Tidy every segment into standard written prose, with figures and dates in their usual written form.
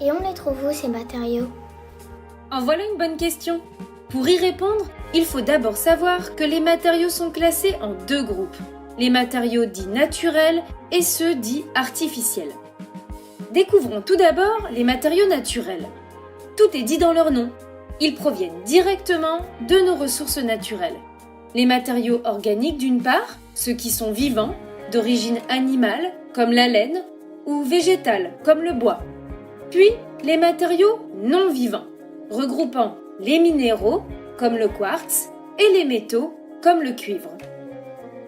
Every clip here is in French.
Et on les trouve où ces matériaux? En voilà une bonne question. Pour y répondre, il faut d'abord savoir que les matériaux sont classés en deux groupes. Les matériaux dits naturels et ceux dits artificiels. Découvrons tout d'abord les matériaux naturels. Tout est dit dans leur nom. Ils proviennent directement de nos ressources naturelles. Les matériaux organiques d'une part, ceux qui sont vivants, d'origine animale, comme la laine, ou végétale, comme le bois. Puis, les matériaux non vivants, regroupant les minéraux, comme le quartz, et les métaux, comme le cuivre.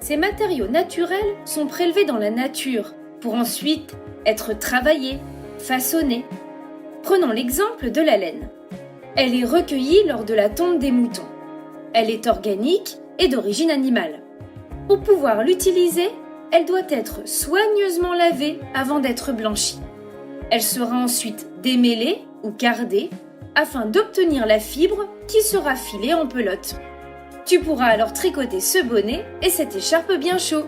Ces matériaux naturels sont prélevés dans la nature pour ensuite être travaillés, façonnés. Prenons l'exemple de la laine. Elle est recueillie lors de la tonte des moutons. Elle est organique et d'origine animale. Pour pouvoir l'utiliser, elle doit être soigneusement lavée avant d'être blanchie. Elle sera ensuite démêlée ou cardée afin d'obtenir la fibre qui sera filée en pelote. Tu pourras alors tricoter ce bonnet et cette écharpe bien chaud.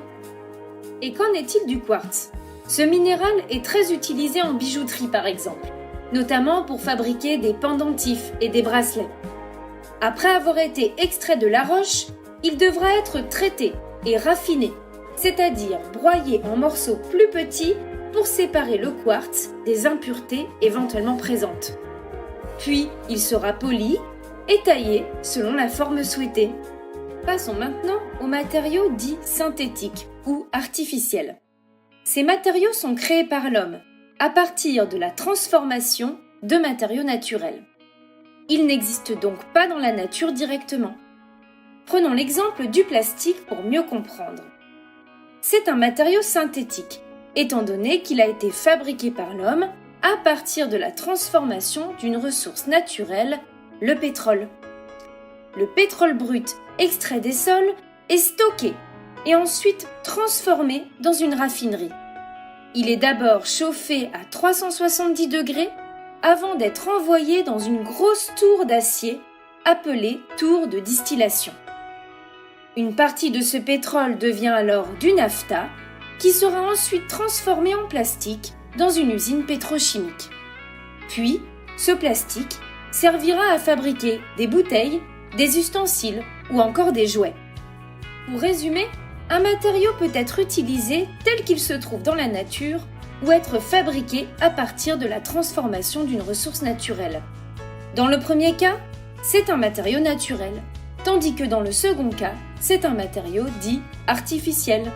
Et qu'en est-il du quartz? Ce minéral est très utilisé en bijouterie par exemple, notamment pour fabriquer des pendentifs et des bracelets. Après avoir été extrait de la roche, il devra être traité et raffiné, c'est-à-dire broyé en morceaux plus petits pour séparer le quartz des impuretés éventuellement présentes. Puis, il sera poli et taillé selon la forme souhaitée. Passons maintenant aux matériaux dits synthétiques ou artificiels. Ces matériaux sont créés par l'homme à partir de la transformation de matériaux naturels. Ils n'existent donc pas dans la nature directement. Prenons l'exemple du plastique pour mieux comprendre. C'est un matériau synthétique, étant donné qu'il a été fabriqué par l'homme à partir de la transformation d'une ressource naturelle, le pétrole. Le pétrole brut extrait des sols est stocké et ensuite transformé dans une raffinerie. Il est d'abord chauffé à 370 degrés avant d'être envoyé dans une grosse tour d'acier appelée tour de distillation. Une partie de ce pétrole devient alors du naphta qui sera ensuite transformé en plastique dans une usine pétrochimique. Puis, ce plastique servira à fabriquer des bouteilles, des ustensiles ou encore des jouets. Pour résumer, un matériau peut être utilisé tel qu'il se trouve dans la nature ou être fabriqué à partir de la transformation d'une ressource naturelle. Dans le premier cas, c'est un matériau naturel, tandis que dans le second cas, c'est un matériau dit artificiel.